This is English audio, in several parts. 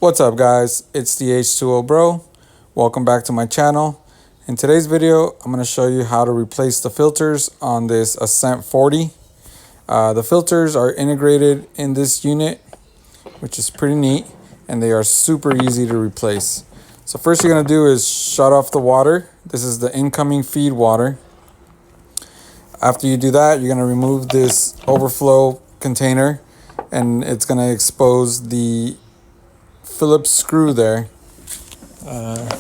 What's up guys, it's the H2O bro. Welcome back to my channel. In today's video, I'm going to show you how to replace the filters on this Ascent 40. The filters are integrated in this unit, which is pretty neat, and they are super easy to replace. So first you're going to do is shut off the water. This is the incoming feed water. After you do that, you're going to remove this overflow container, and it's going to expose the Phillips screw there.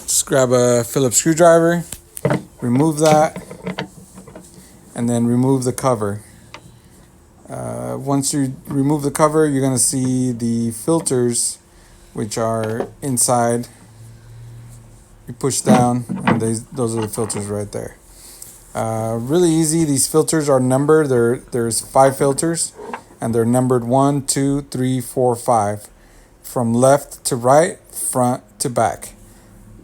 Just grab a Phillips screwdriver, remove that, and then remove the cover. Once you remove the cover, you're going to see the filters, which are inside. You push down, and those are the filters right there. Really easy. These filters are numbered. There's 5 filters, and they're numbered 1, 2, 3, 4, 5. From left to right, front to back.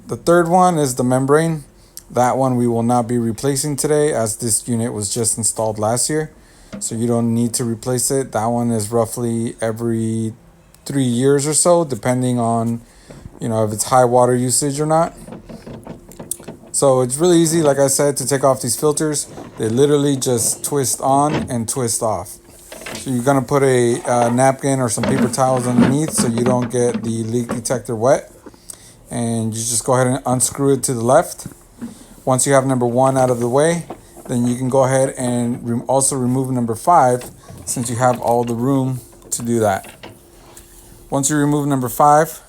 The third one is the membrane. That one we will not be replacing today, as this unit was just installed last year, so you don't need to replace it. That one is roughly every 3 years or so, depending on if it's high water usage or not. So it's really easy, like I said, to take off these filters. They literally just twist on and twist off. So you're going to put a napkin or some paper towels underneath so you don't get the leak detector wet. And you just go ahead and unscrew it to the left. Once you have number 1 out of the way, then you can go ahead and also remove number 5, since you have all the room to do that. Once you remove number 5,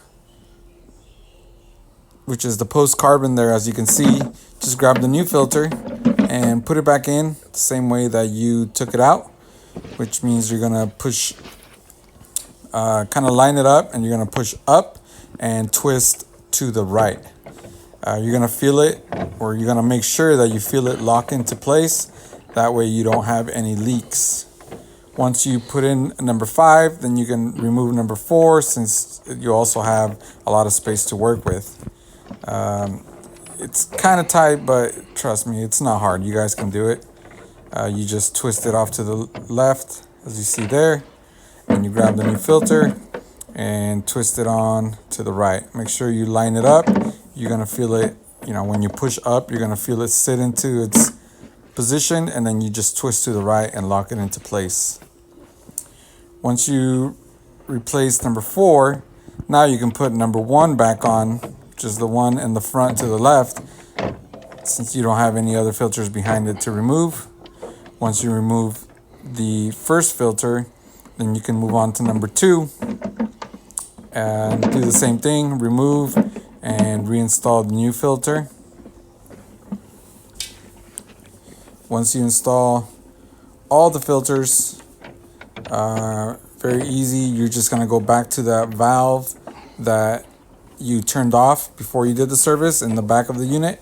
which is the post carbon there, as you can see, just grab the new filter and put it back in the same way that you took it out, which means you're gonna push, kind of line it up, and you're gonna push up and twist to the right. You're gonna feel it, or you're gonna make sure that you feel it lock into place. That way you don't have any leaks. Once you put in number 5, then you can remove number 4, since you also have a lot of space to work with. It's kind of tight, but trust me, it's not hard. You guys can do it. You just twist it off to the left, as you see there, and you grab the new filter and twist it on to the right. Make sure you line it up. You're gonna feel it, when you push up, you're gonna feel it sit into its position, and then you just twist to the right and lock it into place. Once you replace number 4, now you can put number 1 back on, which is the one in the front to the left, since you don't have any other filters behind it to remove. Once you remove the first filter, then you can move on to number 2 and do the same thing, remove and reinstall the new filter. Once you install all the filters, very easy, you're just going to go back to that valve that you turned off before you did the service in the back of the unit,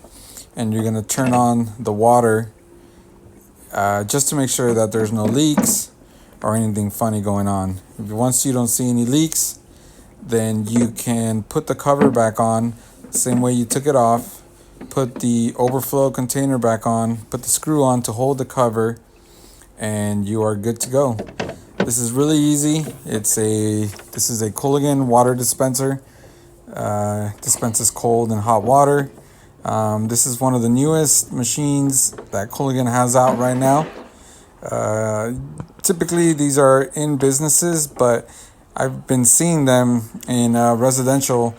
and you're going to turn on the water just to make sure that there's no leaks or anything funny going on. Once you don't see any leaks, then you can put the cover back on the same way you took it off. Put the overflow container back on, put the screw on to hold the cover, and you are good to go. This is really easy. This is a Culligan water dispenser. Dispenses cold and hot water. This is one of the newest machines that Culligan has out right now. Typically these are in businesses, but I've been seeing them in residential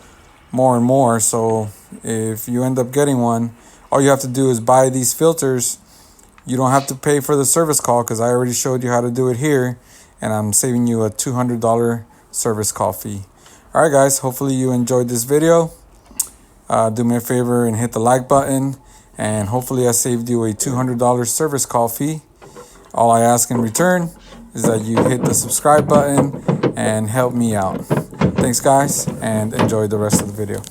more and more. So if you end up getting one, all you have to do is buy these filters. You don't have to pay for the service call, because I already showed you how to do it here, and I'm saving you a $200 service call fee. Alright guys, hopefully you enjoyed this video. Do me a favor and hit the like button, and hopefully I saved you a $200 service call fee. All I ask in return is that you hit the subscribe button and help me out. Thanks guys, and enjoy the rest of the video.